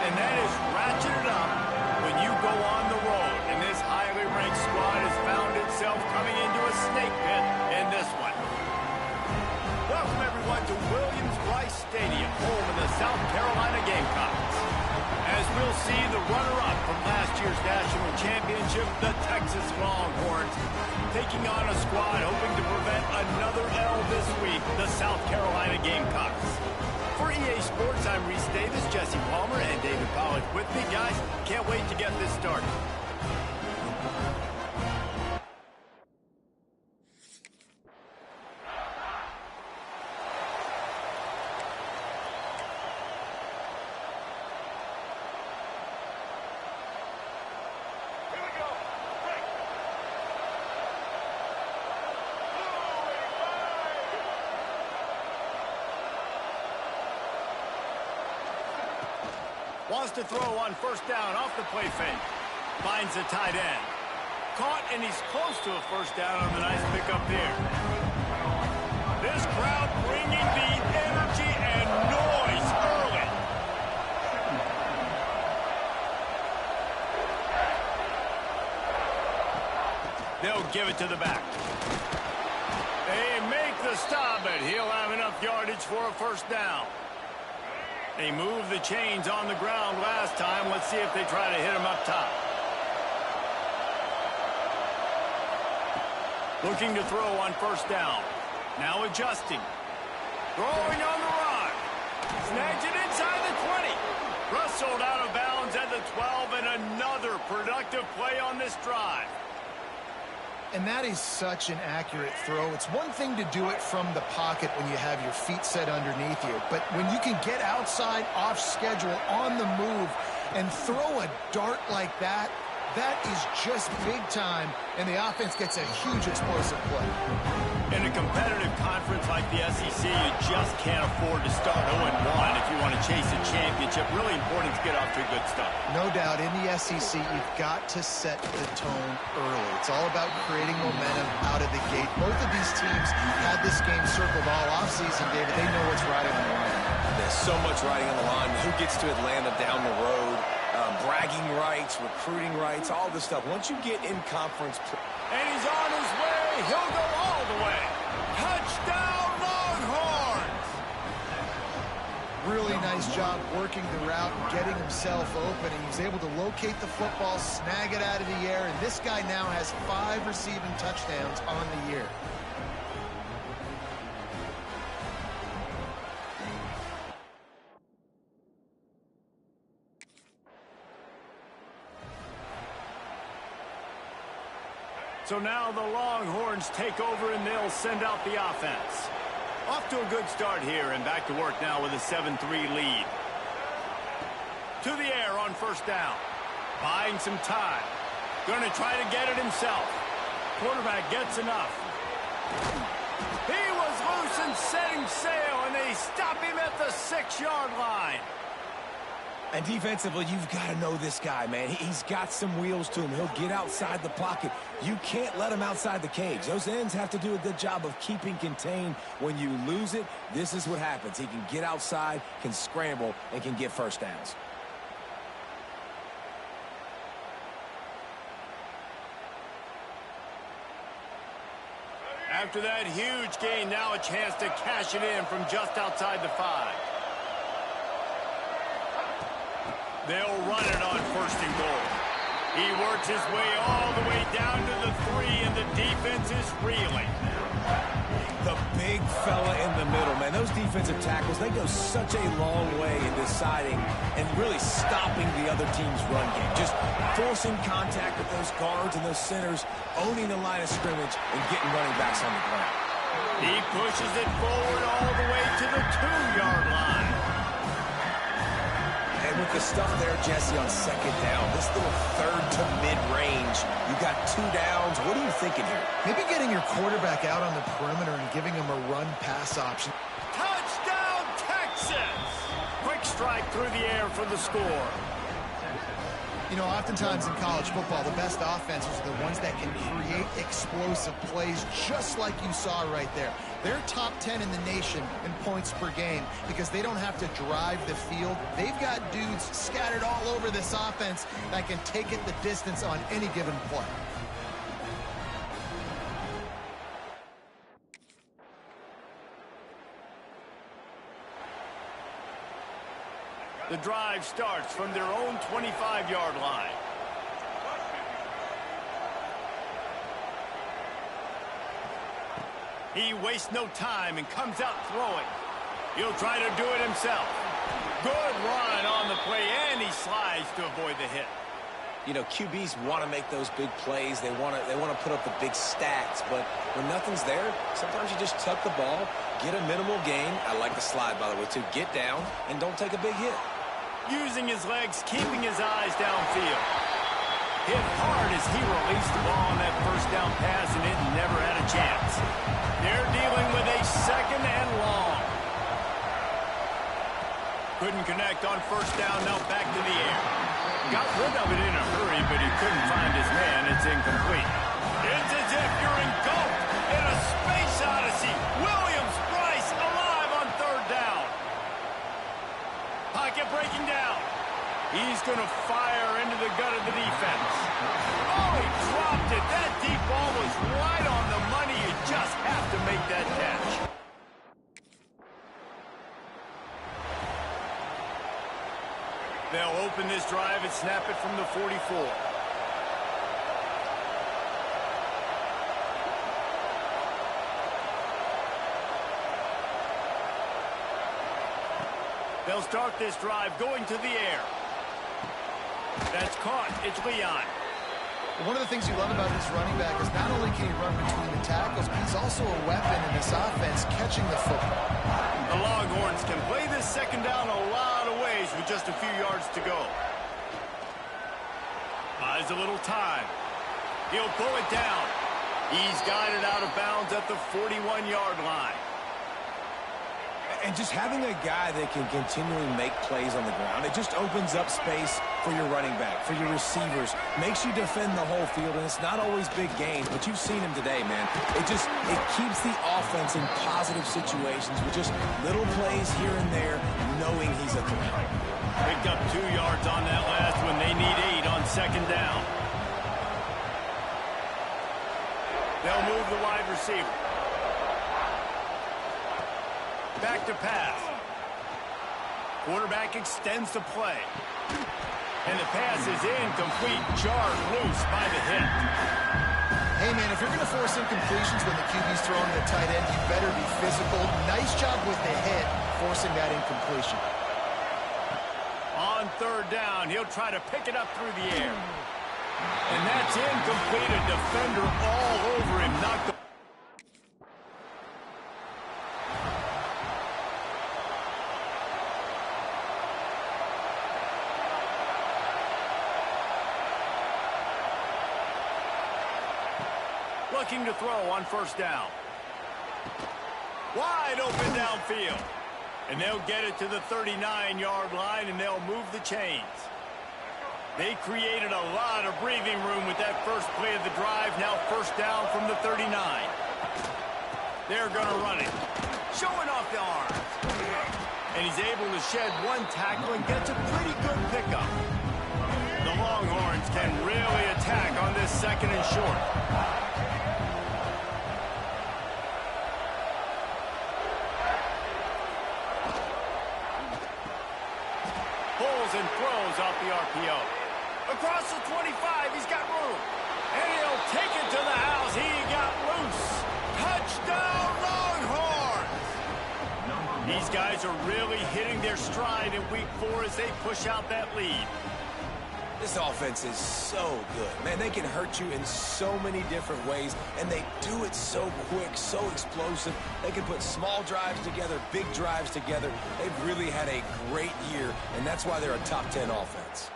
And that is ratcheted up when you go on the road. And this highly ranked squad has found itself coming into a snake pit in this one. Welcome, everyone, to Williams-Brice Stadium, home of the South Carolina Gamecocks. As we'll see the runner-up from last year's national championship, the Texas Longhorns, taking on a squad hoping to prevent another L this week, the South Carolina Gamecocks. For EA Sports, I'm Reese Davis, Jesse Palmer, and David Pollack with me. Guys, can't wait to get this started. Wants to throw on first down off the play fake. Finds the tight end. Caught, and he's close to a first down on the nice pickup here. This crowd bringing the energy and noise early. They'll give it to the back. They make the stop, but he'll have enough yardage for a first down. They moved the chains on the ground last time. Let's see if they try to hit him up top. Looking to throw on first down. Now adjusting. Throwing on the run. Snags it inside the 20. Rustled out of bounds at the 12, and another productive play on this drive. And that is such an accurate throw. It's one thing to do it from the pocket when you have your feet set underneath you, but when you can get outside, off schedule, on the move, and throw a dart like that, that is just big time, and the offense gets a huge explosive play. In a competitive conference like the SEC, you just can't afford to start 0-1 if you want to chase a championship. Really important to get off to a good start. No doubt, in the SEC, you've got to set the tone early. It's all about creating momentum out of the gate. Both of these teams had this game circled all offseason, David. They know what's riding on the line. There's so much riding on the line. Who gets to Atlanta down the road? Bragging rights, recruiting rights, all this stuff. Once you get in conference... And he's on his way. He'll go all the way. Touchdown, Longhorns! Really nice job working the route and getting himself open. He was able to locate the football, snag it out of the air, and this guy now has 5 receiving touchdowns on the year. So now the Longhorns take over, and they'll send out the offense. Off to a good start here, and back to work now with a 7-3 lead. To the air on first down. Buying some time. Going to try to get it himself. Quarterback gets enough. He was loose and setting sail, and they stop him at the 6-yard line. And defensively, you've got to know this guy, man. He's got some wheels to him. He'll get outside the pocket. You can't let him outside the cage. Those ends have to do a good job of keeping contained. When you lose it, this is what happens. He can get outside, can scramble, and can get first downs. After that huge gain, now a chance to cash it in from just outside the 5. They'll run it on first and goal. He works his way all the way down to the 3, and the defense is reeling. The big fella in the middle, man. Those defensive tackles, they go such a long way in deciding and really stopping the other team's run game. Just forcing contact with those guards and those centers, owning the line of scrimmage, and getting running backs on the ground. He pushes it forward all the way to the 2-yard line. And with the stuff there, Jesse, on second down, this little third to mid-range, you got 2 downs. What are you thinking here? Maybe getting your quarterback out on the perimeter and giving him a run-pass option. Touchdown, Texas! Quick strike through the air for the score. You know, oftentimes in college football, the best offenses are the ones that can create explosive plays just like you saw right there. They're top 10 in the nation in points per game because they don't have to drive the field. They've got dudes scattered all over this offense that can take it the distance on any given play. The drive starts from their own 25-yard line. He wastes no time and comes out throwing. He'll try to do it himself. Good run on the play, and he slides to avoid the hit. You know, QBs want to make those big plays. They want to put up the big stats, but when nothing's there, sometimes you just tuck the ball, get a minimal gain. I like the slide, by the way, too. Get down and don't take a big hit. Using his legs, keeping his eyes downfield. Hit hard as he released the ball on that first down pass, and it never had a chance. They're dealing with a second and long. Couldn't connect on first down, now back to the air. Got rid of it in a hurry, but he couldn't find his man. It's incomplete. It's as if you're engulfed in a space odyssey. Williams-Brice alive on third down. Pocket breaking down. He's going to fire into the gut of the defense. Oh, he dropped it. That deep ball was right on the money. You just have to make that catch. They'll open this drive and snap it from the 44. They'll start this drive going to the air. That's caught. It's Leon. One of the things you love about this running back is not only can he run between the tackles, but he's also a weapon in this offense catching the football. The Longhorns can play this second down a lot of ways with just a few yards to go. Buys a little time. He'll pull it down. He's got it out of bounds at the 41-yard line. And just having a guy that can continually make plays on the ground, it just opens up space for your running back, for your receivers, makes you defend the whole field, and it's not always big gains, but you've seen him today, man. It keeps the offense in positive situations with just little plays here and there, knowing he's a threat. Picked up 2 yards on that last one. They need 8 on second down. They'll move the wide receiver. Back to pass. Quarterback extends the play. And the pass is incomplete, jarred loose by the hit. Hey, man, if you're going to force incompletions when the QB's throwing the tight end, you better be physical. Nice job with the hit, forcing that incompletion. On third down, he'll try to pick it up through the air. And that's incomplete. A defender all over him. Knocked the looking to throw on first down. Wide open downfield. And they'll get it to the 39-yard line, and they'll move the chains. They created a lot of breathing room with that first play of the drive. Now first down from the 39. They're going to run it. Showing off the arms. And he's able to shed one tackle and gets a pretty good pickup. The Longhorns can really attack on this second and short. And throws off the RPO. Across the 25, he's got room. And he'll take it to the house. He got loose. Touchdown, Longhorns! These guys are really hitting their stride in week 4 as they push out that lead. This offense is so good. Man, they can hurt you in so many different ways, and they do it so quick, so explosive. They can put small drives together, big drives together. They've really had a great year, and that's why they're a top 10 offense.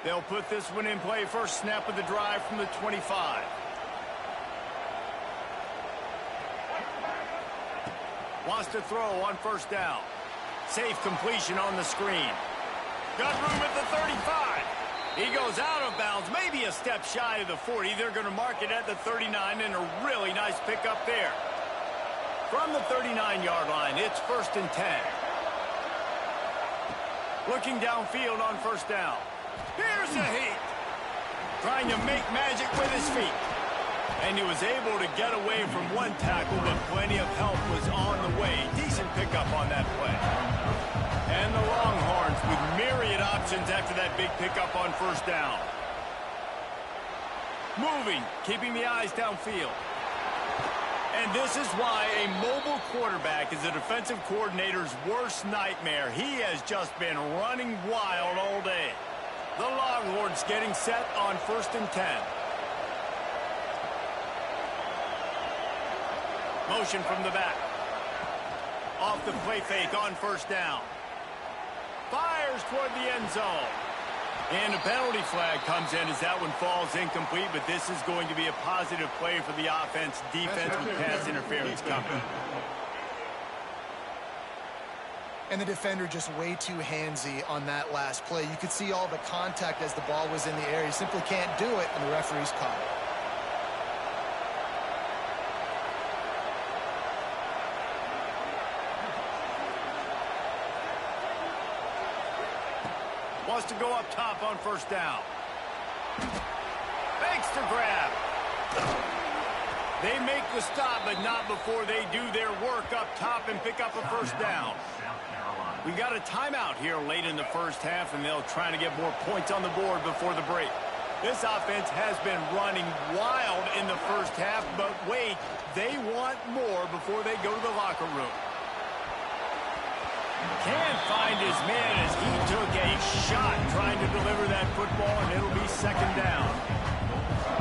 They'll put this one in play. First snap of the drive from the 25. Wants to throw on first down. Safe completion on the screen. Got room at the 35. He goes out of bounds, maybe a step shy of the 40. They're going to mark it at the 39, and a really nice pickup there. From the 39-yard line, it's 1st and 10. Looking downfield on first down. Here's a heat. Trying to make magic with his feet. And he was able to get away from one tackle, but plenty of help was on the way. Decent pickup on that play. And the Longhorns with myriad options after that big pickup on first down. Moving, keeping the eyes downfield. And this is why a mobile quarterback is a defensive coordinator's worst nightmare. He has just been running wild all day. The Longhorns getting set on 1st and 10. Motion from the back. Off the play fake on first down. Fires toward the end zone. And a penalty flag comes in as that one falls incomplete, but this is going to be a positive play for the offense. Defense with pass interference coming. And the defender just way too handsy on that last play. You could see all the contact as the ball was in the air. He simply can't do it, and the referee's caught it. Wants to go up top on first down. Fakes the grab. They make the stop, but not before they do their work up top and pick up a first down. We got a timeout here late in the first half, and they'll try to get more points on the board before the break. This offense has been running wild in the first half, but wait, they want more before they go to the locker room. Can't find his man as he took a shot trying to deliver that football, and it'll be 2nd down.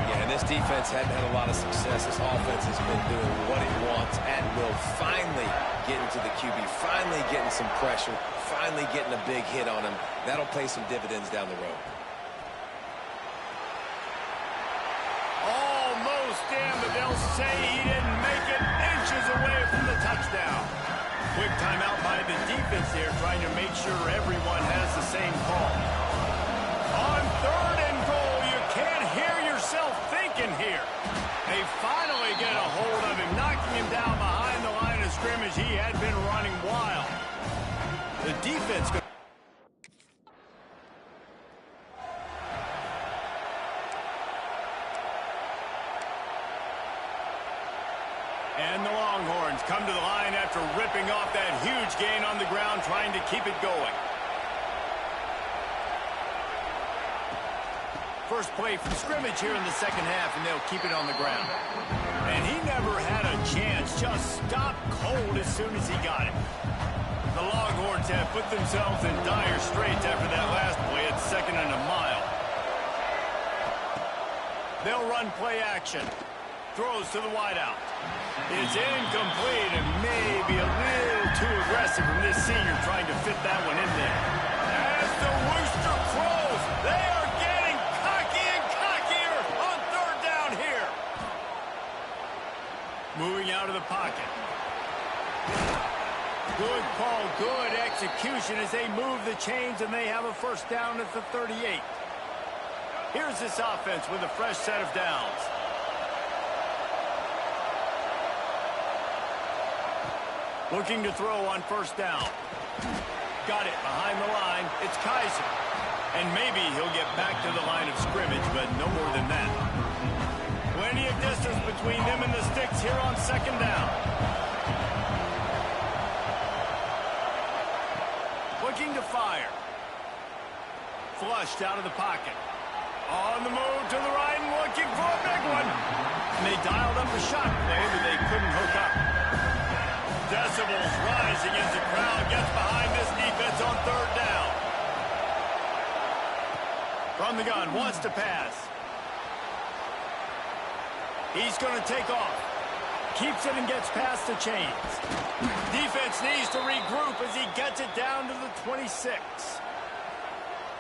Yeah, and this defense hadn't had a lot of success. This offense has been doing what it wants at will. Finally getting to the QB, finally getting some pressure, finally getting a big hit on him. That'll pay some dividends down the road. Almost in, but they'll say he didn't make it, inches away from the touchdown. Quick timeout by the defense there, trying to make sure everyone has the same call. On 3rd and goal, you can't hear yourself thinking here. They finally get a hold of him, knocking him down behind the line of scrimmage. He had been running wild. The defense... And the Longhorns come to the line after ripping off that huge gain on the ground, trying to keep it going. First play from scrimmage here in the second half, and they'll keep it on the ground. And he never had a chance, just stopped cold as soon as he got it. The Longhorns have put themselves in dire straits after that last play at 2nd and a mile. They'll run play action. Throws to the wideout. It's incomplete and maybe a little too aggressive from this senior trying to fit that one in there. As the rooster crows, they are getting cocky and cockier on 3rd down here. Moving out of the pocket. Good call, good execution as they move the chains, and they have a first down at the 38. Here's this offense with a fresh set of downs. Looking to throw on first down. Got it behind the line. It's Kaiser. And maybe he'll get back to the line of scrimmage, but no more than that. Plenty of distance between them and the sticks here on 2nd down. Looking to fire. Flushed out of the pocket. On the move to the right and looking for a big one. And they dialed up a shot play, but they couldn't hook up. Decibels rising as the crowd gets behind this defense on 3rd down. From the gun, wants to pass. He's going to take off. Keeps it and gets past the chains. Defense needs to regroup as he gets it down to the 26.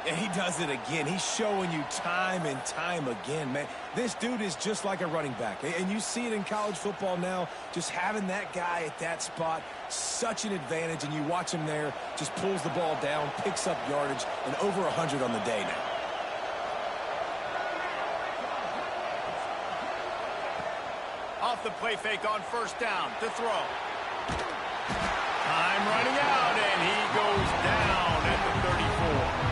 And he does it again. He's showing you time and time again, man. This dude is just like a running back. And you see it in college football now. Just having that guy at that spot, such an advantage. And you watch him there, just pulls the ball down, picks up yardage, and over 100 on the day now. Off the play fake on first down to throw. Time running out, and he goes down at the 34.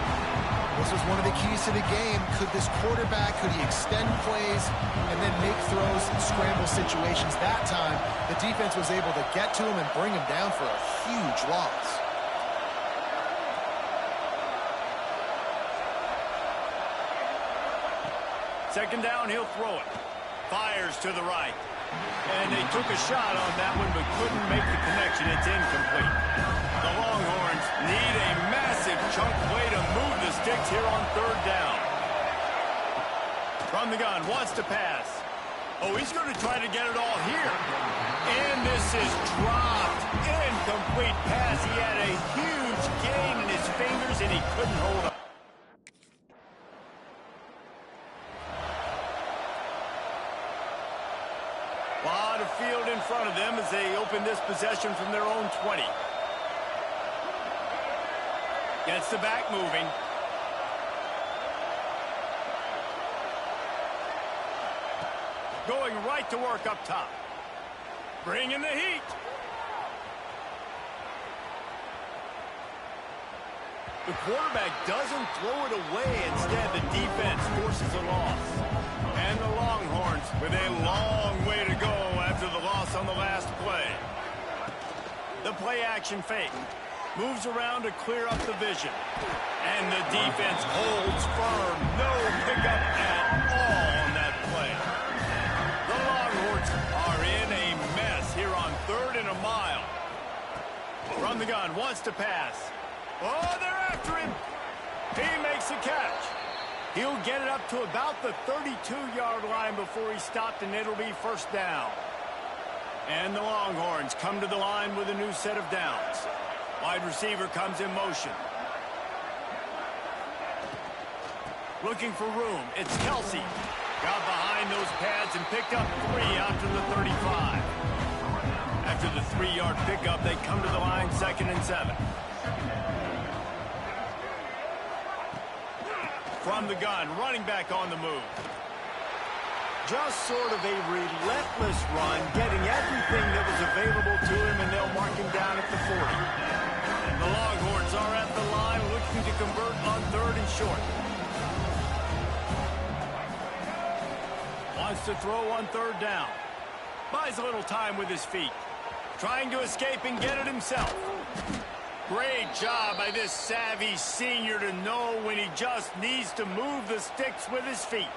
This was one of the keys to the game. Could this quarterback, could he extend plays and then make throws in scramble situations? That time, the defense was able to get to him and bring him down for a huge loss. Second down, he'll throw it. Fires to the right. And they took a shot on that one, but couldn't make the connection. It's incomplete. The Longhorns need a massive chunk play to move the sticks here on third down. From the gun, wants to pass. Oh, he's going to try to get it all here. And this is dropped. Incomplete pass. He had a huge gain in his fingers, and he couldn't hold up. Lot of field in front of them as they open this possession from their own 20. Gets the back moving. Going right to work up top. Bringing the heat. The quarterback doesn't throw it away. Instead, the defense forces a loss. And the Longhorns with a long way to go after the loss on the last play. The play action fake. Moves around to clear up the vision. And the defense holds firm. No pickup at all on that play. The Longhorns are in a mess here on 3rd and a mile. From the gun, wants to pass. Oh, they're after him. He makes a catch. He'll get it up to about the 32-yard line before he's stopped, and it'll be first down. And the Longhorns come to the line with a new set of downs. Wide receiver comes in motion. Looking for room. It's Kelsey. Got behind those pads and picked up 3 out to the 35. After the 3-yard pickup, they come to the line 2nd and 7. From the gun, running back on the move. Just sort of a relentless run, getting everything that was available to him, and they'll mark him down at the 40. The Longhorns are at the line looking to convert on 3rd and short. Wants to throw on 3rd down. Buys a little time with his feet. Trying to escape and get it himself. Great job by this savvy senior to know when he just needs to move the sticks with his feet.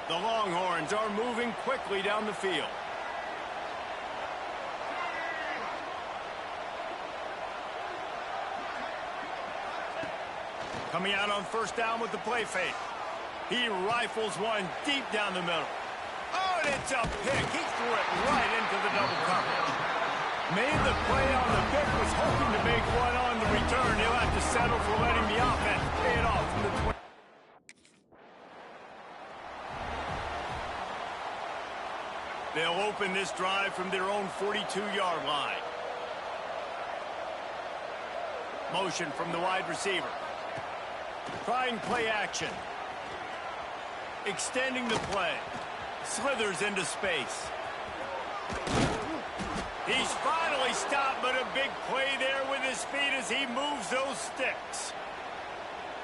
The Longhorns are moving quickly down the field. Coming out on first down with the play fake. He rifles one deep down the middle. Oh, and it's a pick. He threw it right into the double coverage. Made the play on the pick, was hoping to make one on the return. He'll have to settle for letting the offense pay it off from the 20. They'll open this drive from their own 42-yard line. Motion from the wide receiver. Trying play action. Extending the play. Slithers into space. He's finally stopped, but a big play there with his feet as he moves those sticks.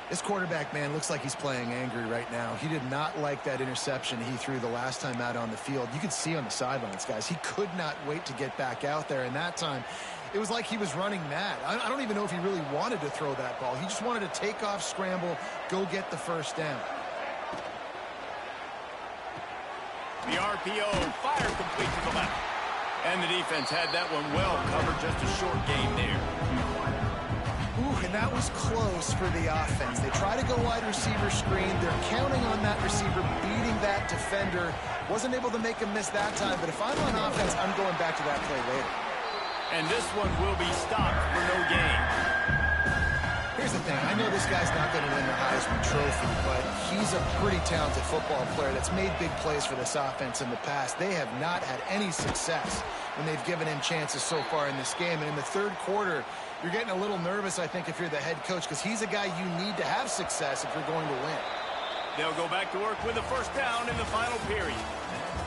This quarterback, man, looks like he's playing angry right now. He did not like that interception he threw the last time out on the field. You could see on the sidelines, guys, he could not wait to get back out there. And that time, it was like he was running mad. I don't even know if he really wanted to throw that ball. He just wanted to take off, scramble, go get the first down. The RPO, fire complete to the left. And the defense had that one well covered, just a short gain there. Ooh, and that was close for the offense. They try to go wide receiver screen. They're counting on that receiver beating that defender. Wasn't able to make him miss that time, but if I'm on offense, I'm going back to that play later. And this one will be stopped for no gain. Here's the thing. I know this guy's not going to win the Heisman Trophy, but he's a pretty talented football player that's made big plays for this offense in the past. They have not had any success when they've given him chances so far in this game. And in the third quarter, you're getting a little nervous, I think, if you're the head coach, because he's a guy you need to have success if you're going to win. They'll go back to work with a first down in the final period.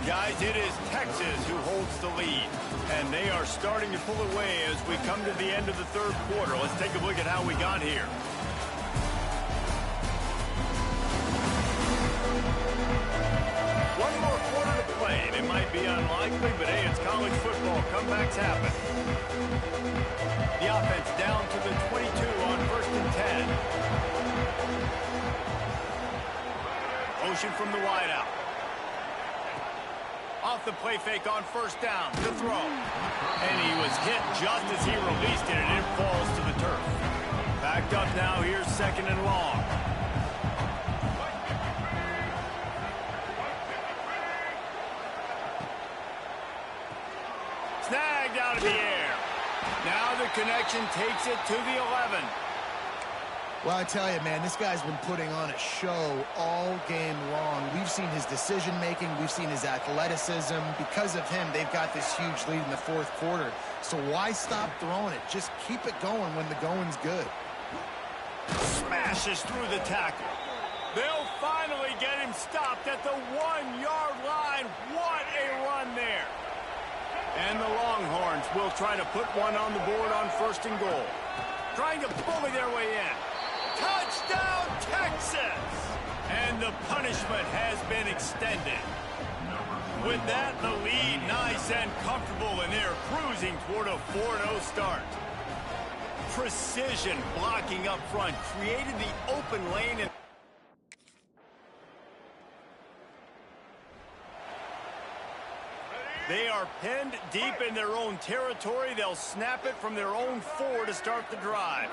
Guys, it is Texas who holds the lead, and they are starting to pull away as we come to the end of the third quarter. Let's take a look at how we got here. One more quarter to play, and it might be unlikely, but hey, it's college football. Comebacks happen. The offense down to the 22 on 1st and 10. Motion from the wideout. Off the play fake on first down to throw. And he was hit just as he released it, and it falls to the turf. Backed up now, here's 2nd and long. Snagged out of the air. Now the connection takes it to the 11. Well, I tell you, man, this guy's been putting on a show all game long. We've seen his decision-making. We've seen his athleticism. Because of him, they've got this huge lead in the fourth quarter. So why stop throwing it? Just keep it going when the going's good. Smashes through the tackle. They'll finally get him stopped at the 1-yard line. What a run there. And the Longhorns will try to put one on the board on 1st and goal. Trying to bully their way in. Touchdown, Texas! And the punishment has been extended. With that, the lead nice and comfortable, and they're cruising toward a 4-0 start. Precision blocking up front created the open lane. And they are pinned deep in their own territory. They'll snap it from their own 4 to start the drive.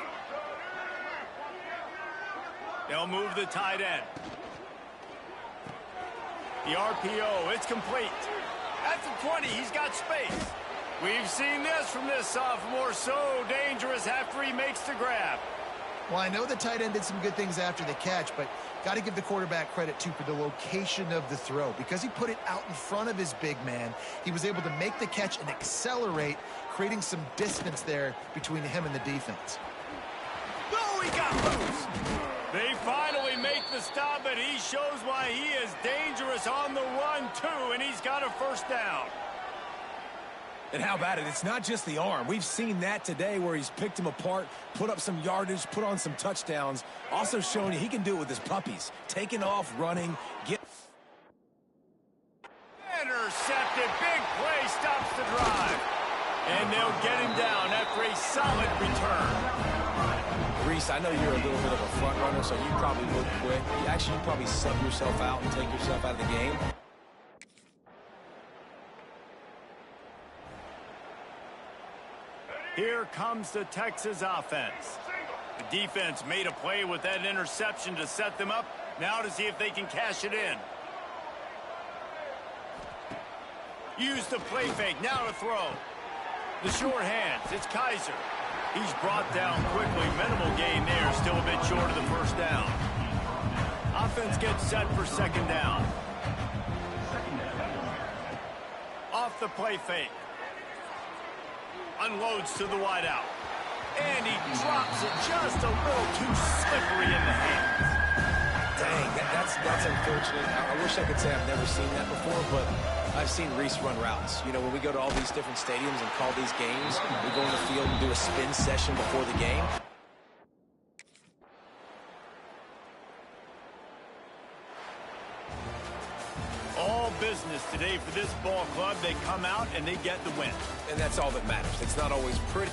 They'll move the tight end. The RPO, it's complete. At the 20, he's got space. We've seen this from this sophomore, so dangerous after he makes the grab. Well, I know the tight end did some good things after the catch, but got to give the quarterback credit, too, for the location of the throw. Because he put it out in front of his big man, he was able to make the catch and accelerate, creating some distance there between him and the defense. Oh, he got loose. They finally make the stop, but he shows why he is dangerous on the run, too, and he's got a first down. And how about it? It's not just the arm. We've seen that today where he's picked him apart, put up some yardage, put on some touchdowns. Also showing you he can do it with his puppies. Taking off, running, get... Intercepted. Big play stops the drive. And they'll get him down after a solid return. Reese, I know you're a little bit of a front runner, so you probably would quit. You probably sub yourself out and take yourself out of the game. Here comes the Texas offense. The defense made a play with that interception to set them up. Now to see if they can cash it in. Use the play fake. Now to throw. The short hands. It's Kaiser. He's brought down quickly. Minimal gain there. Still a bit short of the first down. Offense gets set for 2nd down. Off the play fake. Unloads to the wideout. And he drops it just a little too slippery in the hands. Dang, that's unfortunate. I wish I could say I've never seen that before, but I've seen Reese run routes. You know, when we go to all these different stadiums and call these games, we go in the field and do a spin session before the game. All business today for this ball club. They come out and they get the win. And that's all that matters. It's not always pretty.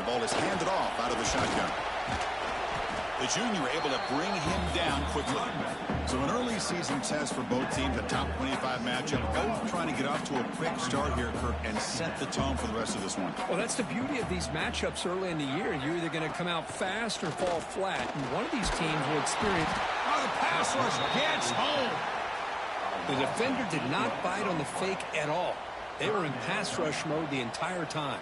ball is handed off out of the shotgun. The junior able to bring him down quickly. So an early season test for both teams, a top 25 matchup. Both trying to get off to a quick start here, Kirk, and set the tone for the rest of this one. Well, that's the beauty of these matchups early in the year. You're either going to come out fast or fall flat. And one of these teams will experience... Oh, the pass rush gets home. The defender did not bite on the fake at all. They were in pass rush mode the entire time.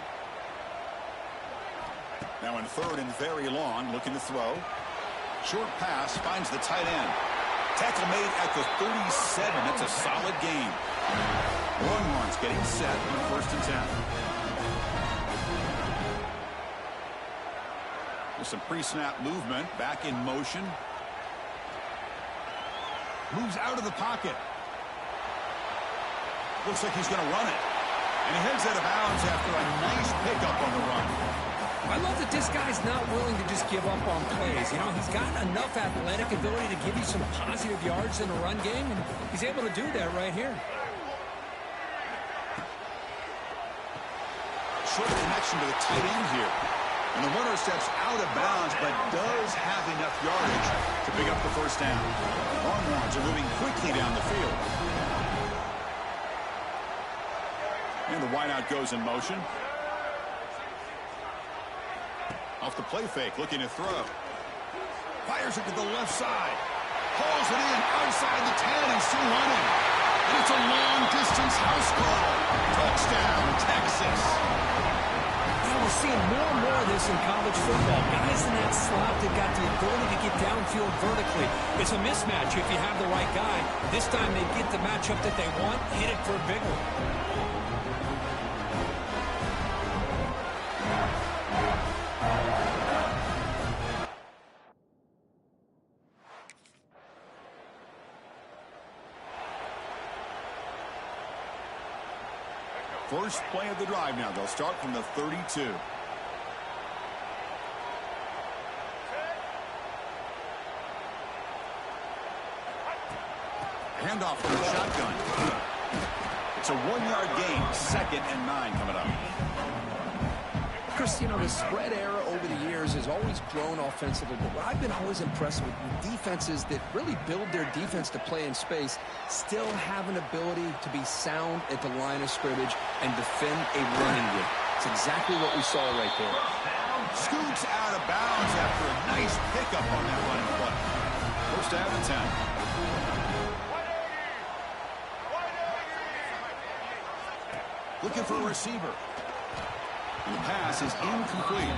Now in third and very long, looking to throw. Short pass, finds the tight end. Tackle made at the 37. That's a solid gain. Longhorns getting set on 1st and 10. With some pre-snap movement, back in motion. Moves out of the pocket. Looks like he's going to run it. And he heads out of bounds after a nice pickup on the run. I love that this guy's not willing to just give up on plays. You know, he's got enough athletic ability to give you some positive yards in the run game, and he's able to do that right here. Short connection to the tight end here. And the runner steps out of bounds, but does have enough yardage to pick up the first down. Longhorns are moving quickly down the field. And the wideout goes in motion. Off the play fake, looking to throw. Fires it to the left side. Hauls it in outside the 10 and still running. And it's a long-distance house call. Touchdown, Texas. Yeah, we're seeing more and more of this in college football. Guys in that slot that got the ability to get downfield vertically. It's a mismatch if you have the right guy. This time they get the matchup that they want, hit it for a big one. First play of the drive now. They'll start from the 32. Handoff from the shotgun. It's a 1-yard gain. 2nd and 9 coming up. Chris, you know, the spread era over the years has always grown offensively, but what I've been always impressed with defenses that really build their defense to play in space still have an ability to be sound at the line of scrimmage and defend a running game. It's exactly what we saw right there. Scoots out of bounds after a nice pickup on that running play. First down and 10. Looking for a receiver. And the pass is incomplete.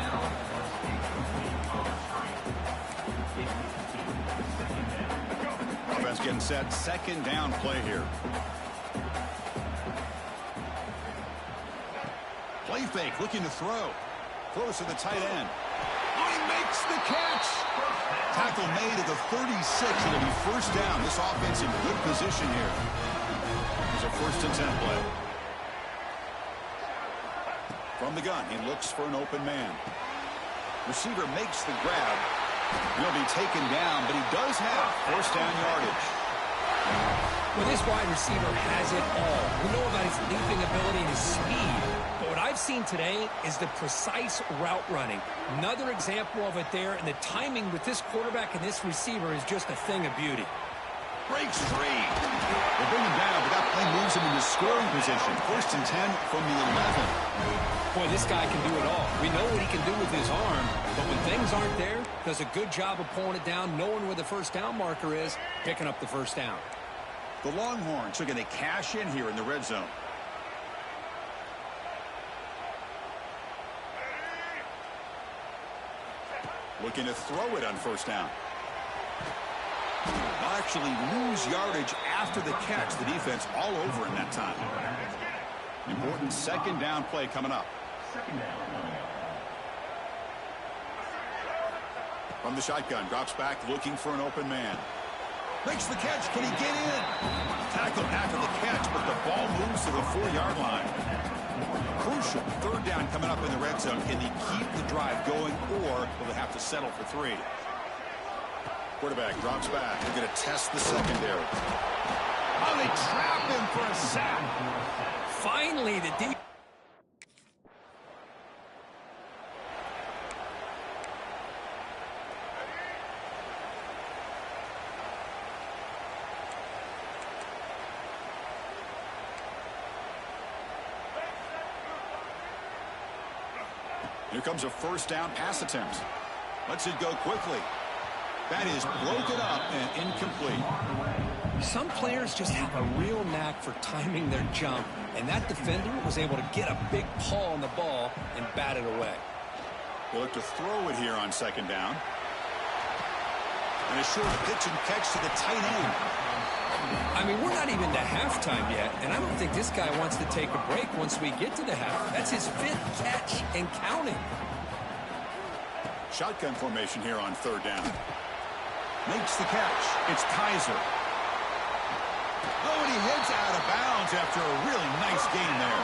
Offense getting set. 2nd down play here. Play fake, looking to throw. Throws to the tight end. Oh, he makes the catch. Tackle made at the 36. It'll be first down. This offense in good position here. It's a 1st and 10 play. From the gun, he looks for an open man. Receiver makes the grab. He'll be taken down, but he does have first down yardage. Well, this wide receiver has it all. We know about his leaping ability and his speed. But what I've seen today is the precise route running. Another example of it there, and the timing with this quarterback and this receiver is just a thing of beauty. Breaks free. They bring him down, but that play moves him into scoring position. 1st and 10 from the 11. Boy, this guy can do it all. We know what he can do with his arm, but when things aren't there, does a good job of pulling it down, knowing where the first down marker is, picking up the first down. The Longhorns are going to cash in here in the red zone. Looking to throw it on first down. They'll actually lose yardage after the catch. The defense all over in that time. Important 2nd down play coming up. From the shotgun, drops back looking for an open man. Makes the catch. Can he get in? Tackled after the catch, but the ball moves to the 4-yard line. Crucial 3rd down coming up in the red zone. Can they keep the drive going, or will they have to settle for 3? Quarterback drops back. They're going to test the secondary. Oh, they trap him for a sack. Finally, the deep. Here comes a first down pass attempt. Lets it go quickly. That is broken up and incomplete. Some players just have a real knack for timing their jump, and that defender was able to get a big paw on the ball and bat it away. They'll look to throw it here on second down. And a short pitch and catch to the tight end. I mean, we're not even to halftime yet, and I don't think this guy wants to take a break once we get to the half. That's his 5th catch and counting. Shotgun formation here on third down. Makes the catch. It's Kaiser. Oh, and he heads out of bounds after a really nice gain there.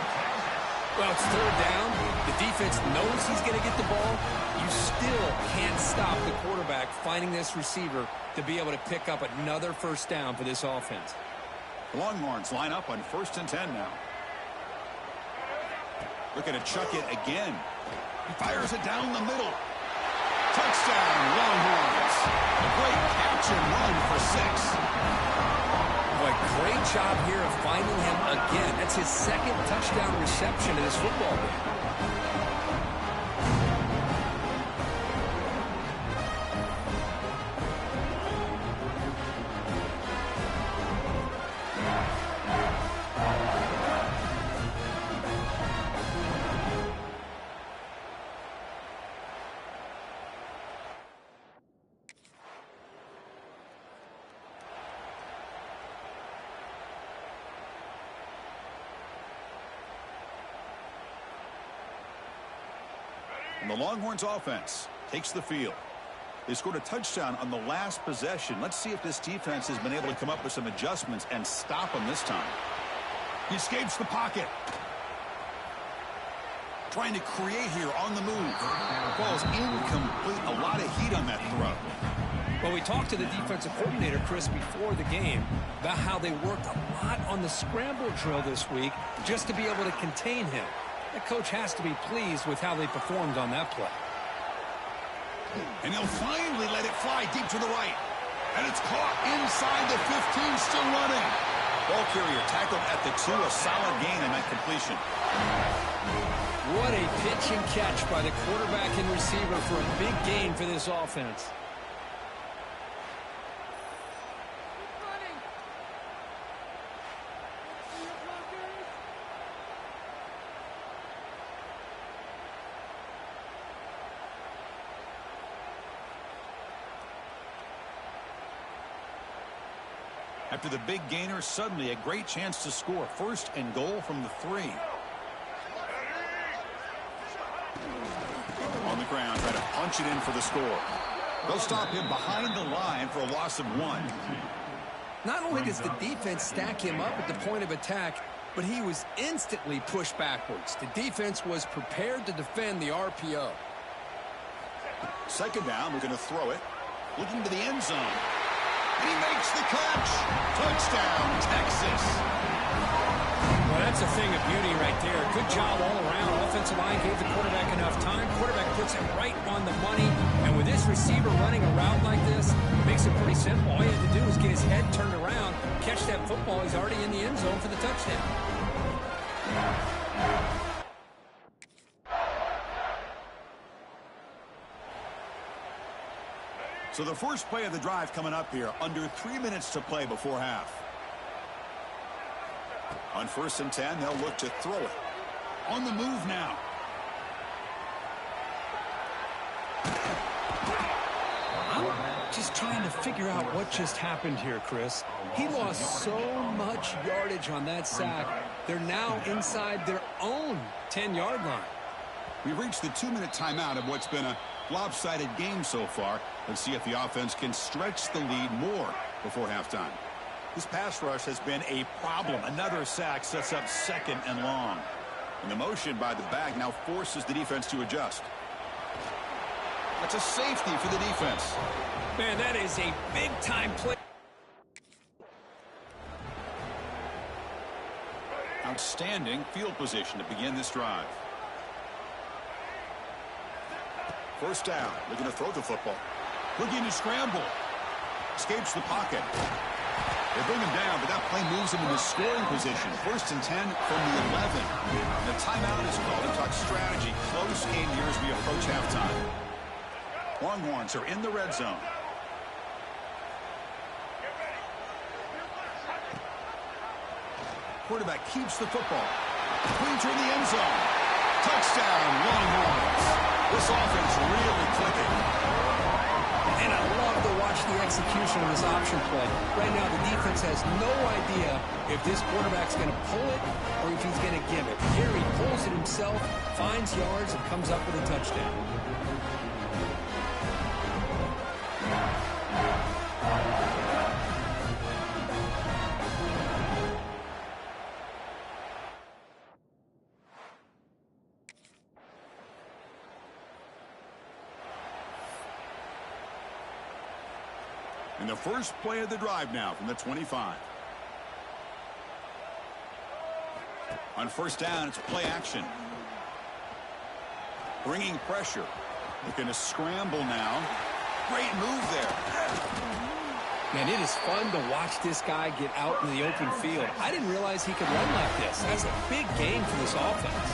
Well, it's third down. The defense knows he's going to get the ball. You still can't stop the quarterback finding this receiver to be able to pick up another first down for this offense. The Longhorns line up on 1st and 10 now. Looking to chuck it again. He fires it down the middle. Touchdown, Longhorns. A great catch and run for 6. Boy, great job here of finding him again. That's his 2nd touchdown reception in this football game. And the Longhorns offense takes the field. They scored a touchdown on the last possession. Let's see if this defense has been able to come up with some adjustments and stop them this time. He escapes the pocket. Trying to create here on the move. Ball's incomplete. A lot of heat on that throw. Well, we talked to the defensive coordinator, Chris, before the game about how they worked a lot on the scramble drill this week just to be able to contain him. The coach has to be pleased with how they performed on that play. And he'll finally let it fly deep to the right. And it's caught inside the 15, still running. Ball carrier tackled at the 2, a solid gain on that completion. What a pitch and catch by the quarterback and receiver for a big gain for this offense. After the big gainer, suddenly a great chance to score. 1st and goal from the 3. On the ground, try to punch it in for the score. They'll stop him behind the line for a loss of 1. Not only does the defense stack him up at the point of attack, but he was instantly pushed backwards. The defense was prepared to defend the RPO. Second down, we're going to throw it. Looking to the end zone. And he makes the catch. Touchdown, Texas. Well, that's a thing of beauty right there. Good job all around. Offensive line gave the quarterback enough time. Quarterback puts it right on the money. And with this receiver running a route like this, it makes it pretty simple. All he had to do was get his head turned around, catch that football. He's already in the end zone for the touchdown. So the first play of the drive coming up here, under 3 minutes to play before half. On 1st and 10, they'll look to throw it. On the move now. I'm just trying to figure out what just happened here, Chris. He lost so much yardage on that sack. They're now inside their own 10-yard line. We've reached the 2-minute timeout of what's been a lopsided game so far. Let's see if the offense can stretch the lead more before halftime. This pass rush has been a problem. Another sack sets up 2nd and long. And the motion by the back now forces the defense to adjust. That's a safety for the defense. Man, that is a big-time play. Outstanding field position to begin this drive. First down, looking to throw the football. Looking to scramble. Escapes the pocket. They bring him down, but that play moves him into scoring position. 1st and 10 from the 11. And the timeout is called to talk strategy. Close game here as we approach halftime. Longhorns are in the red zone. Quarterback keeps the football. Clean toward the end zone. Touchdown, Longhorns. This offense really clicking. And I love to watch the execution of this option play. Right now, the defense has no idea if this quarterback's going to pull it or if he's going to give it. Here he pulls it himself, finds yards, and comes up with a touchdown. And the first play of the drive now from the 25. On 1st down, it's play action. Bringing pressure. Looking to scramble now. Great move there. Man, it is fun to watch this guy get out in the open field. I didn't realize he could run like this. That's a big game for this offense.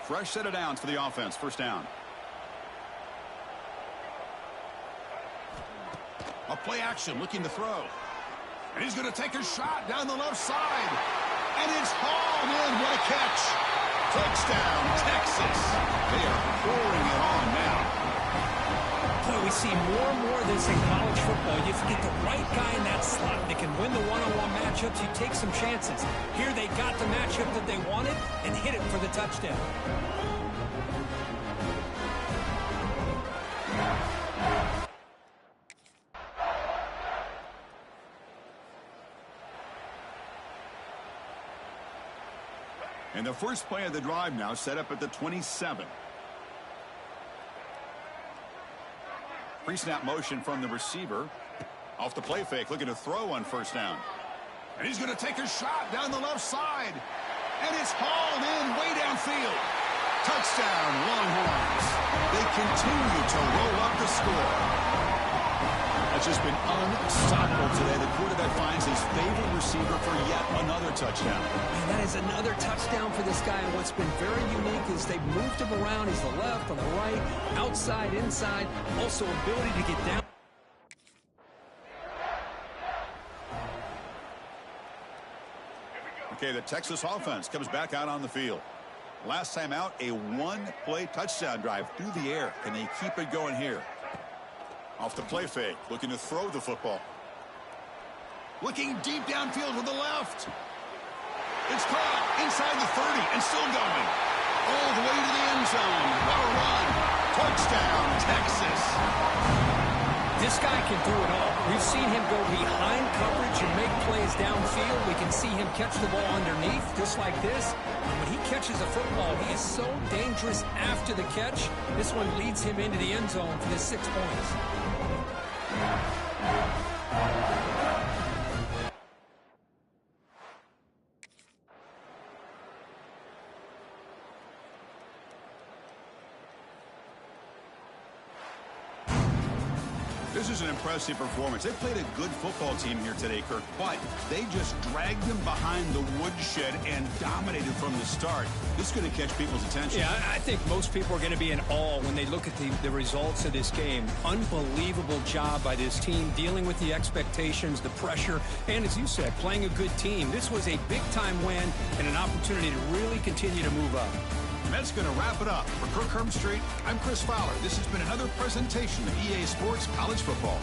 Fresh set of downs for the offense. 1st down. A play action looking to throw. And he's going to take a shot down the left side. And it's hauled in. What a catch. Touchdown, Texas. They are pouring it on now. Boy, we see more and more of this in college football. You get the right guy in that slot that can win the one-on-one matchups. You take some chances. Here they got the matchup that they wanted and hit it for the touchdown. And the first play of the drive now set up at the 27. Pre-snap motion from the receiver. Off the play fake, looking to throw on 1st down. And he's going to take a shot down the left side. And it's hauled in way downfield. Touchdown, Longhorns. They continue to roll up the score. That's just been unstoppable today. The quarterback finds his favorite receiver for yet another touchdown. And that is another touchdown for this guy. And what's been very unique is they've moved him around. He's the left, on the right, outside, inside. Also ability to get down. Okay, the Texas offense comes back out on the field. Last time out, a one-play touchdown drive through the air. Can they keep it going here? Off the play fake, looking to throw the football. Looking deep downfield to the left. It's caught inside the 30 and still going. All the way to the end zone. What a run. Touchdown, Texas. This guy can do it all. We've seen him go behind coverage and make plays downfield. We can see him catch the ball underneath, just like this. And when he catches a football, he is so dangerous after the catch. This one leads him into the end zone for the 6 points. This is an impressive performance. They played a good football team here today, Kirk, but they just dragged them behind the woodshed and dominated from the start. This is going to catch people's attention. Yeah, I think most people are going to be in awe when they look at the results of this game. Unbelievable job by this team, dealing with the expectations, the pressure, and as you said, playing a good team. This was a big-time win and an opportunity to really continue to move up. And that's going to wrap it up. For Kirk Herbstreit, I'm Chris Fowler. This has been another presentation of EA Sports College Football.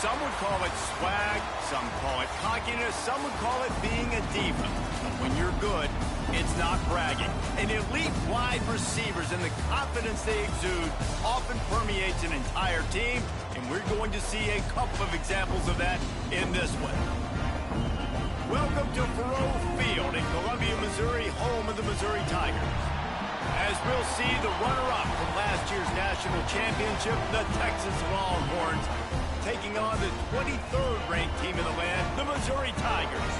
Some would call it swag, some call it cockiness, some would call it being a diva. But when you're good, it's not bragging. And elite wide receivers and the confidence they exude often permeates an entire team, and we're going to see a couple of examples of that in this one. Welcome to Faurot Field in Columbia, Missouri, home of the Missouri Tigers. As we'll see, the runner-up from last year's national championship, the Texas Longhorns, taking on the 23rd ranked team in the land, the Missouri Tigers.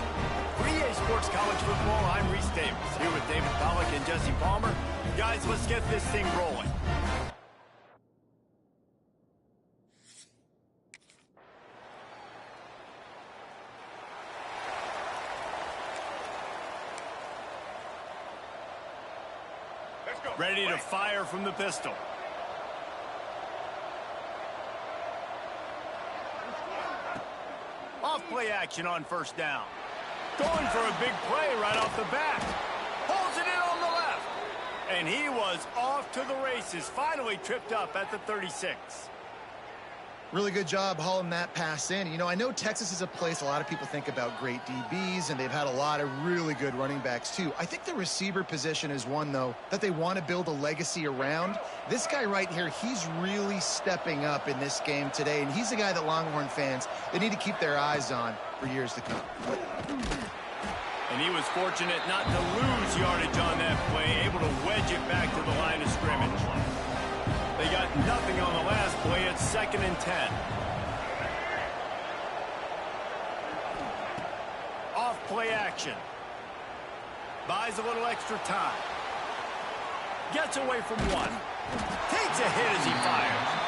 For EA Sports College Football, I'm Reese Davis, here with David Pollack and Jesse Palmer. Guys, let's get this thing rolling. Ready to fire from the pistol. Off-play action on first down. Going for a big play right off the bat. Pulls it in on the left. And he was off to the races, finally tripped up at the 36. Really good job hauling that pass in. You know, I know Texas is a place a lot of people think about great DBs, and they've had a lot of really good running backs, too. I think the receiver position is one, though, that they want to build a legacy around. This guy right here, he's really stepping up in this game today, and he's the guy that Longhorn fans, they need to keep their eyes on for years to come. And he was fortunate not to lose yardage on that play, able to wedge it back to the line of scrimmage. They got nothing on the last play. It's 2nd and 10. Off-play action. Buys a little extra time. Gets away from one. Takes a hit as he fires.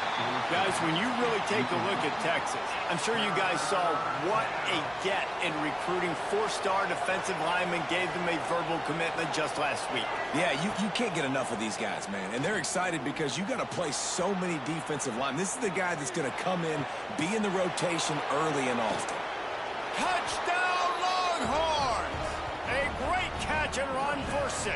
Guys, when you really take a look at Texas, I'm sure you guys saw what a get in recruiting. 4-star defensive linemen gave them a verbal commitment just last week. Yeah, you can't get enough of these guys, man. And they're excited because you got to play so many defensive linemen. This is the guy that's going to come in, be in the rotation early and often. Touchdown, Longhorns! A great catch and run for 6.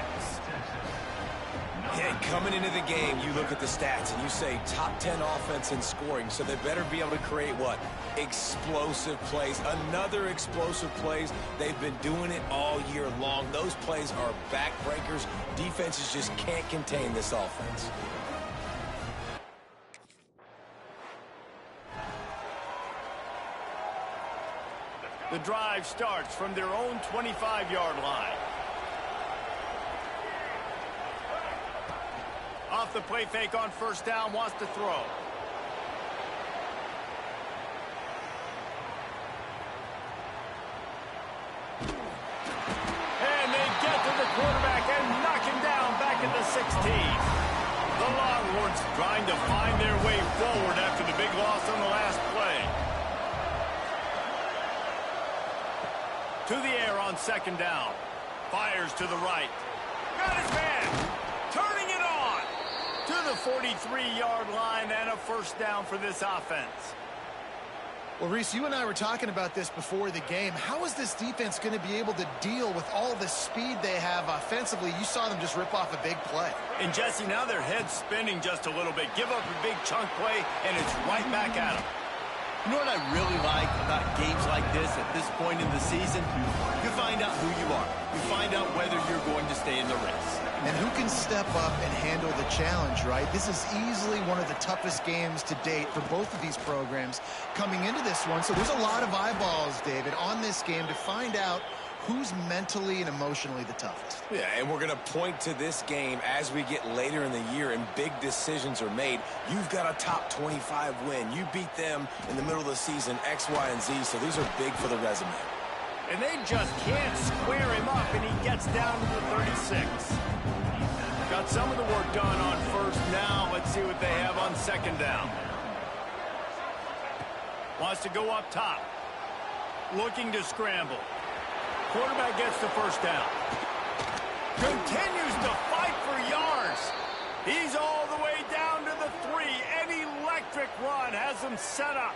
Yeah, coming into the game, you look at the stats and you say top 10 offense in scoring, so they better be able to create what? Explosive plays. Another explosive plays. They've been doing it all year long. Those plays are backbreakers. Defenses just can't contain this offense. The drive starts from their own 25-yard line. Off the play fake on first down, wants to throw. And they get to the quarterback and knock him down back at the 16. The Longhorns trying to find their way forward after the big loss on the last play. To the air on 2nd down. Fires to the right. Got his man. Turning it on. To the 43-yard line and a first down for this offense. Well, Reese, you and I were talking about this before the game. How is this defense going to be able to deal with all the speed they have offensively? You saw them just rip off a big play. And, Jesse, now their head's spinning just a little bit. Give up a big chunk play, and it's right back at them. You know what I really like about games like this at this point in the season? You find out who you are. You find out whether you're going to stay in the race. And who can step up and handle the challenge, right? This is easily one of the toughest games to date for both of these programs coming into this one. So there's a lot of eyeballs, David, on this game to find out who's mentally and emotionally the toughest. Yeah, and we're going to point to this game as we get later in the year and big decisions are made. You've got a top 25 win. You beat them in the middle of the season, X, Y, and Z, so these are big for the resume. And they just can't square him up, and he gets down to the 36. Got some of the work done on first. Now let's see what they have on 2nd down. Wants to go up top. Looking to scramble. Quarterback gets the first down. Continues to fight for yards. He's all the way down to the 3. An electric run has him set up.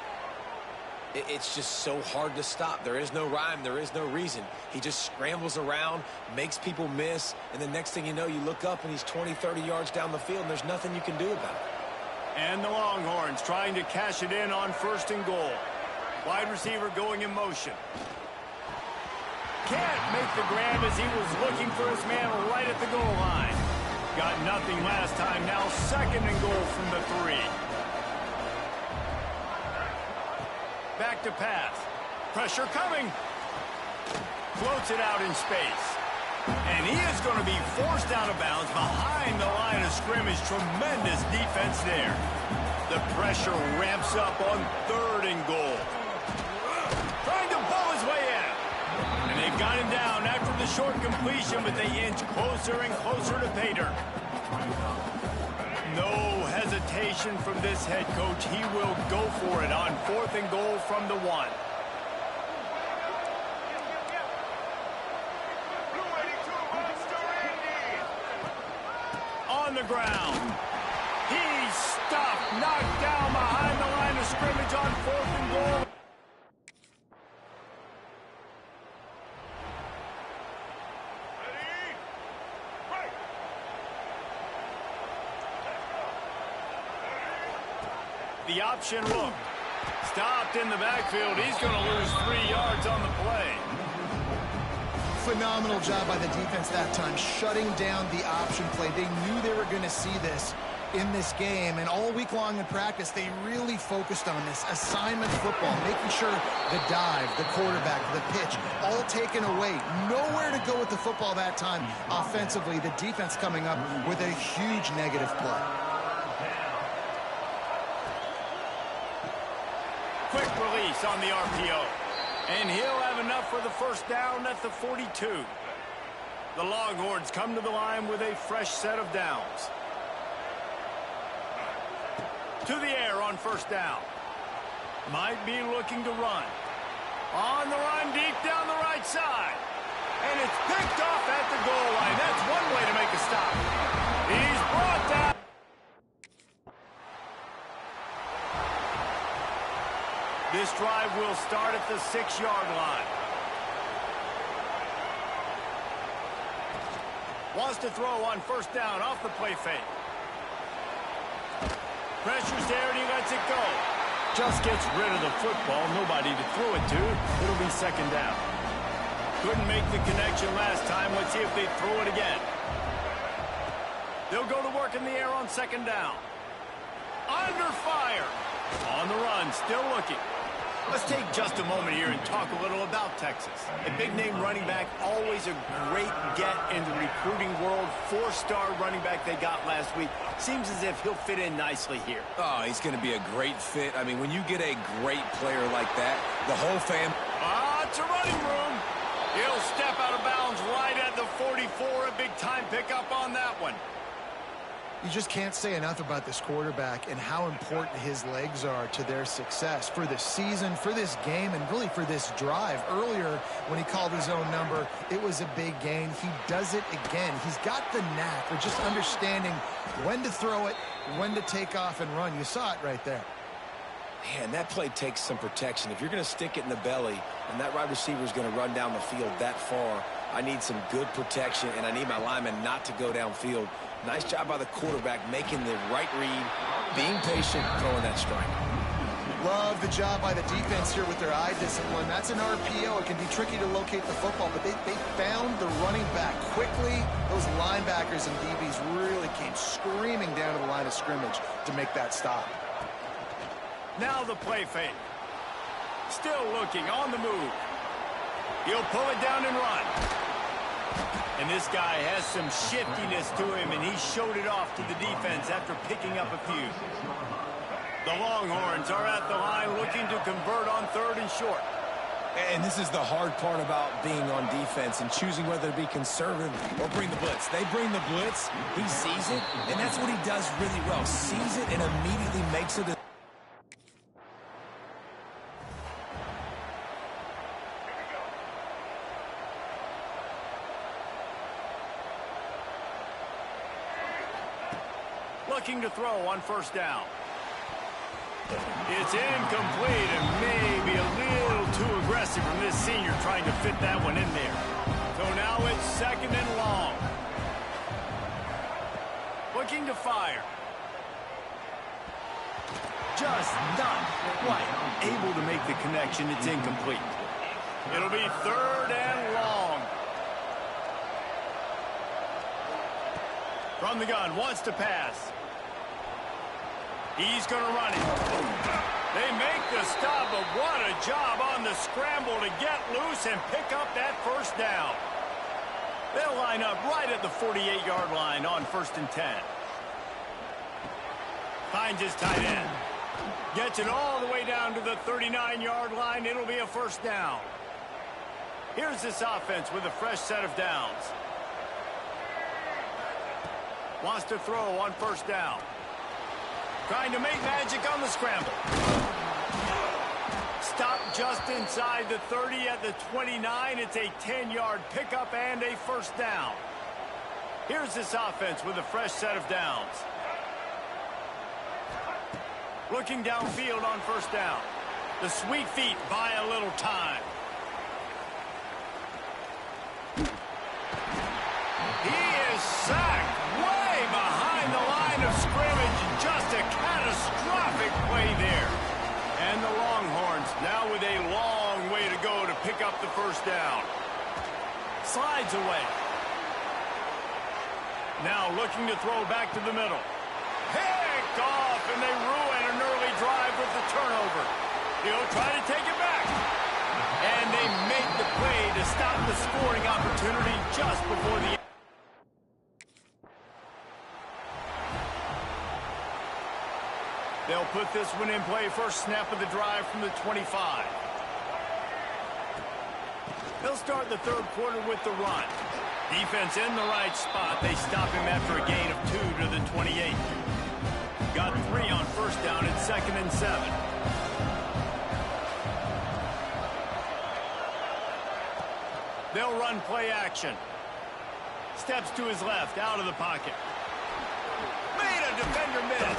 It's just so hard to stop. There is no rhyme. There is no reason. He just scrambles around, makes people miss, and the next thing you know, you look up and he's 20, 30 yards down the field, and there's nothing you can do about it. And the Longhorns trying to cash it in on 1st and goal. Wide receiver going in motion. Can't make the grab as he was looking for his man right at the goal line. Got nothing last time. Now second and goal from the 3. Back to pass. Pressure coming. Floats it out in space. And he is going to be forced out of bounds behind the line of scrimmage. Tremendous defense there. The pressure ramps up on 3rd and goal. Trying to pull his way in. And they've got him down after the short completion, but they inch closer and closer to pay dirt. No hesitation from this head coach. He will go for it on 4th and goal from the 1. On the ground. He's stuffed, knocked down behind the line of scrimmage on 4th and goal. The option look. Stopped in the backfield. He's going to lose 3 yards on the play. Phenomenal job by the defense that time, shutting down the option play. They knew they were going to see this in this game, and all week long in practice, they really focused on this assignment football, making sure the dive, the quarterback, the pitch, all taken away. Nowhere to go with the football that time offensively. The defense coming up with a huge negative play. Quick release on the RPO. And he'll have enough for the first down at the 42. The Longhorns come to the line with a fresh set of downs. To the air on 1st down. Might be looking to run. On the run deep down the right side. And it's picked off at the goal line. That's one way to make a stop. He's brought down. This drive will start at the 6-yard line. Wants to throw on 1st down off the play fake. Pressure's there and he lets it go. Just gets rid of the football. Nobody to throw it to. It'll be 2nd down. Couldn't make the connection last time. Let's see if they throw it again. They'll go to work in the air on 2nd down. Under fire. On the run, still looking. Let's take just a moment here and talk a little about Texas. A big-name running back, always a great get in the recruiting world. 4-star running back they got last week. Seems as if he'll fit in nicely here. Oh, he's going to be a great fit. I mean, when you get a great player like that, the whole family... It's a running room. He'll step out of bounds right at the 44. A big-time pickup on that one. You just can't say enough about this quarterback and how important his legs are to their success for the season, for this game, and really for this drive. Earlier, when he called his own number, it was a big gain. He does it again. He's got the knack for just understanding when to throw it, when to take off and run. You saw it right there. Man, that play takes some protection. If you're going to stick it in the belly and that wide receiver is going to run down the field that far, I need some good protection, and I need my lineman not to go downfield. Nice job by the quarterback making the right read, being patient, throwing that strike. Love the job by the defense here with their eye discipline. That's an RPO. It can be tricky to locate the football, but they found the running back quickly. Those linebackers and DBs really came screaming down to the line of scrimmage to make that stop. Now the play fake. Still looking, on the move. He'll pull it down and run. And this guy has some shiftiness to him, and he showed it off to the defense after picking up a few. The Longhorns are at the line looking to convert on 3rd and short. And this is the hard part about being on defense and choosing whether to be conservative or bring the blitz. They bring the blitz, he sees it, and that's what he does really well. Sees it and immediately makes it. Looking to throw on 1st down. It's incomplete and maybe a little too aggressive from this senior trying to fit that one in there. So now it's 2nd and long. Looking to fire. just not quite able to make the connection. It's incomplete. It'll be 3rd and long. From the gun, wants to pass. He's going to run it. They make the stop, but what a job on the scramble to get loose and pick up that first down. They'll line up right at the 48-yard line on 1st and 10. Finds his tight end. Gets it all the way down to the 39-yard line. It'll be a 1st down. Here's this offense with a fresh set of downs. Wants to throw on 1st down. Trying to make magic on the scramble. Stop just inside the 30 at the 29. It's a 10-yard pickup and a 1st down. Here's this offense with a fresh set of downs. Looking downfield on 1st down. The sweet feet buy a little time. He is sacked way behind the line of scrimmage. Just a catastrophic play there. And the Longhorns now with a long way to go to pick up the 1st down. Slides away. Now looking to throw back to the middle. Picked off, and they ruin an early drive with the turnover. He'll try to take it back. And they make the play to stop the scoring opportunity just before the end. They'll put this one in play. First snap of the drive from the 25. They'll start the 3rd quarter with the run. Defense in the right spot. They stop him after a gain of 2 to the 28. Got 3 on 1st down at 2nd and 7. They'll run play action. Steps to his left, out of the pocket. Made a defender miss.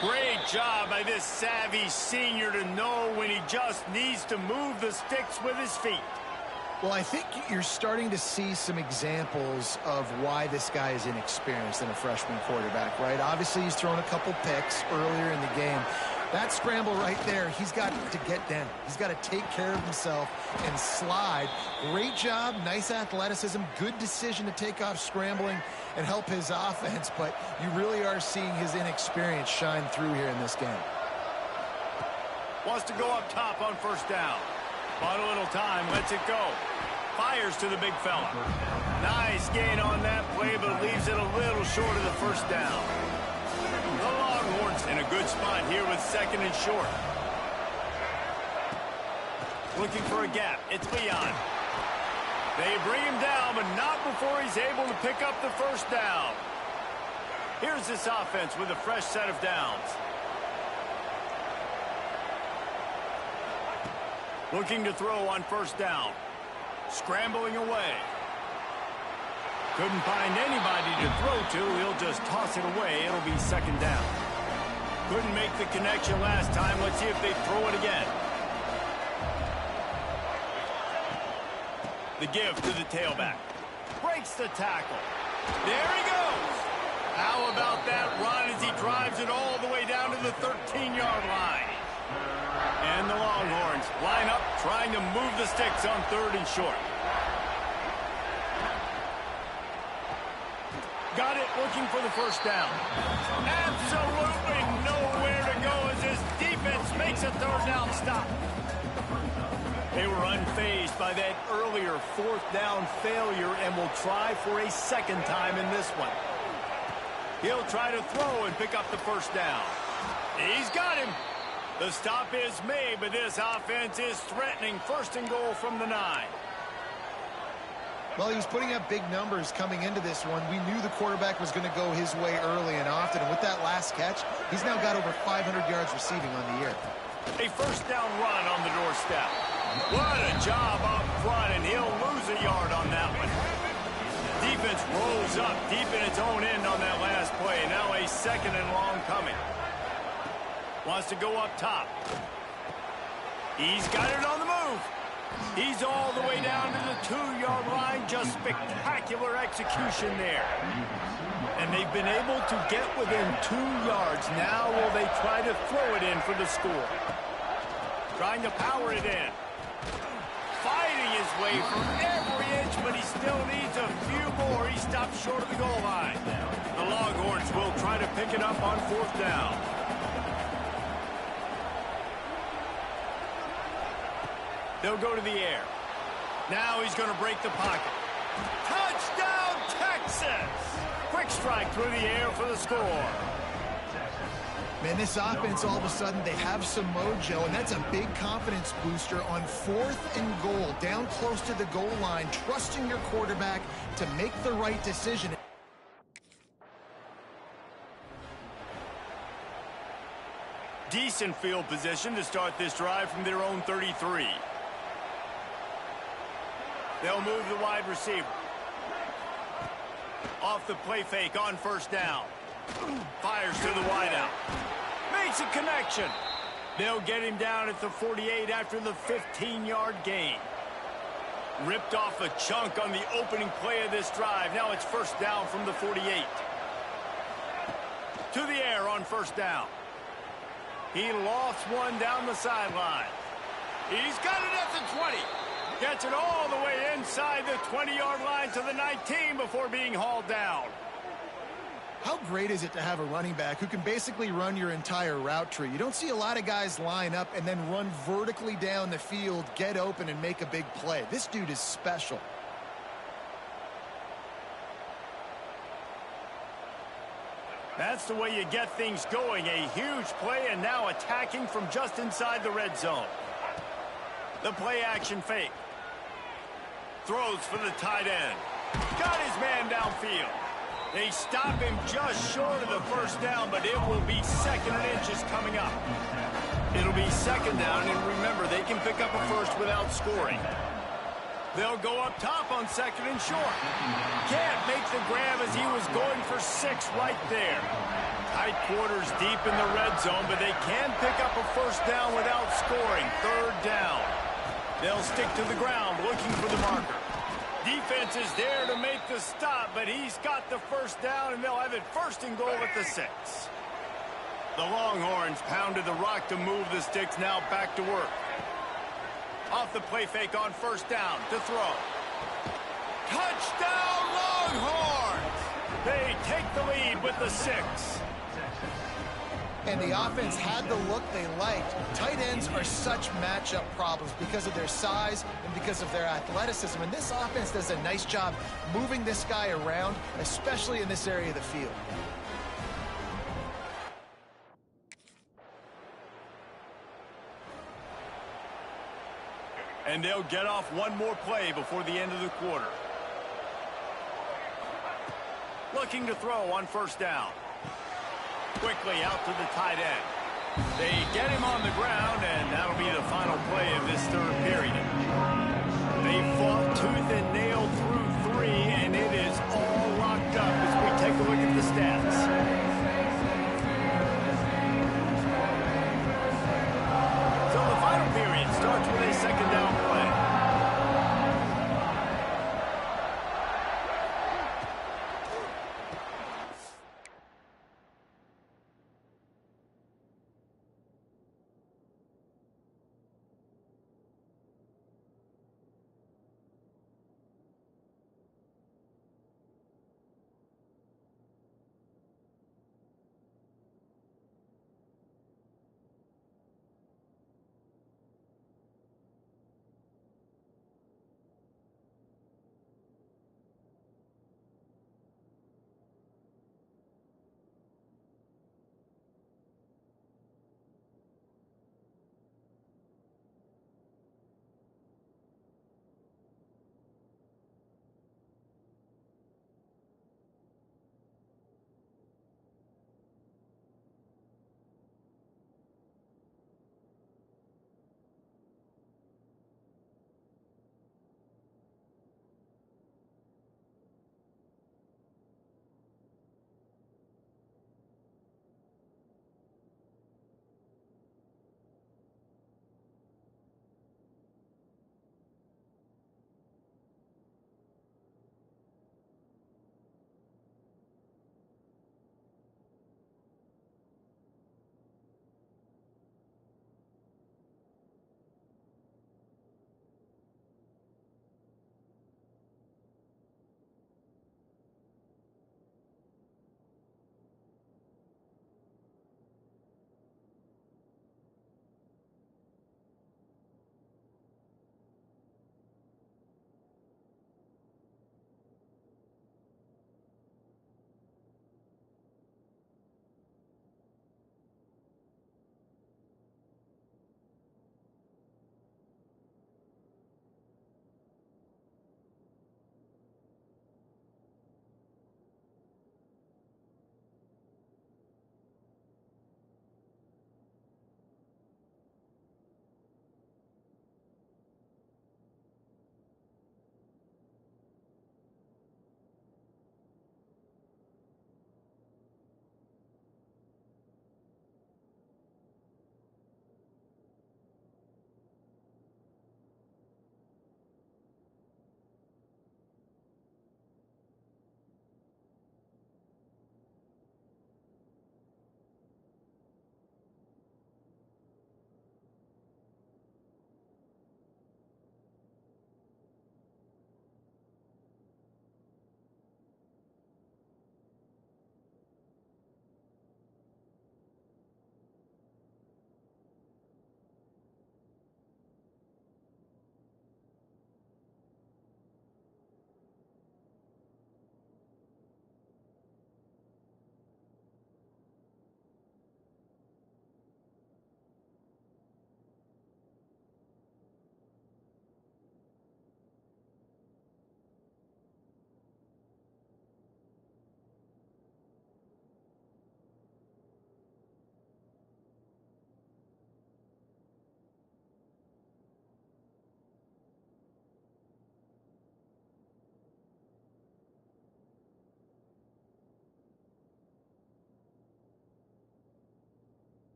Great job by this savvy senior to know when he just needs to move the sticks with his feet. Well, I think you're starting to see some examples of why this guy is inexperienced in a freshman quarterback, right? Obviously, he's thrown a couple picks earlier in the game. That scramble right there, he's got to get down. He's got to take care of himself and slide. Great job, nice athleticism, good decision to take off scrambling and help his offense, but you really are seeing his inexperience shine through here in this game. Wants to go up top on 1st down. Bought a little time, lets it go. Fires to the big fella. Nice gain on that play, but leaves it a little short of the 1st down. The Longhorns in a good spot here with 2nd and short. Looking for a gap. It's Leon. They bring him down, but not before he's able to pick up the 1st down. Here's this offense with a fresh set of downs. Looking to throw on 1st down. Scrambling away. Couldn't find anybody to throw to. He'll just toss it away. It'll be 2nd down. Couldn't make the connection last time. Let's see if they throw it again. The give to the tailback. Breaks the tackle. There he goes. How about that run as he drives it all the way down to the 13-yard line? And the Longhorns line up, trying to move the sticks on 3rd and short. Got it, looking for the 1st down. Absolutely nowhere to go as this defense makes a 3rd down stop. They were unfazed by that earlier 4th down failure and will try for a 2nd time in this one. He'll try to throw and pick up the 1st down. He's got him. The stop is made, but this offense is threatening. 1st and goal from the 9. Well, he was putting up big numbers coming into this one. We knew the quarterback was going to go his way early and often. And with that last catch, he's now got over 500 yards receiving on the year. A 1st down run on the doorstep. What a job up front, and he'll lose a yard on that one. Defense rolls up deep in its own end on that last play. Now a 2nd and long coming. Wants to go up top. He's got it on the move. He's all the way down to the 2-yard line. Just spectacular execution there. And they've been able to get within 2 yards. Now will they try to throw it in for the score? Trying to power it in. Fighting his way from every inch, but he still needs a few more. He stops short of the goal line. The Longhorns will try to pick it up on 4th down. They'll go to the air. Now he's going to break the pocket. Touchdown, Texas! Quick strike through the air for the score. Man, this offense, all of a sudden, they have some mojo, and that's a big confidence booster on 4th and goal, down close to the goal line, trusting your quarterback to make the right decision. Decent field position to start this drive from their own 33. They'll move the wide receiver. Off the play fake on 1st down. Fires to the wideout. Makes a connection. They'll get him down at the 48 after the 15-yard gain. Ripped off a chunk on the opening play of this drive. Now it's 1st down from the 48. To the air on 1st down. He lofts one down the sideline. He's got it at the 20. Gets it all the way inside the 20-yard line to the 19 before being hauled down. How great is it to have a running back who can basically run your entire route tree? You don't see a lot of guys line up and then run vertically down the field, get open, and make a big play. This dude is special. That's the way you get things going. A huge play, and now attacking from just inside the red zone. The play action fake. Throws for the tight end. Got his man downfield. They stop him just short of the 1st down, but it will be 2nd and inches coming up. It'll be 2nd down, and remember, they can pick up a 1st without scoring. They'll go up top on 2nd and short. Can't make the grab as he was going for 6 right there. Tight quarters deep in the red zone, but they can pick up a 1st down without scoring. 3rd down. They'll stick to the ground looking for the marker. Defense is there to make the stop, but he's got the 1st down, and they'll have it 1st and goal at the 6. The Longhorns pounded the rock to move the sticks, now back to work. Off the play fake on 1st down to throw. Touchdown, Longhorns! They take the lead with the 6. And the offense had the look they liked. Tight ends are such matchup problems because of their size and because of their athleticism. And this offense does a nice job moving this guy around, especially in this area of the field. And they'll get off one more play before the end of the quarter. Looking to throw on 1st down. Quickly out to the tight end. They get him on the ground, and that'll be the final play of this 3rd period. They fought tooth and nail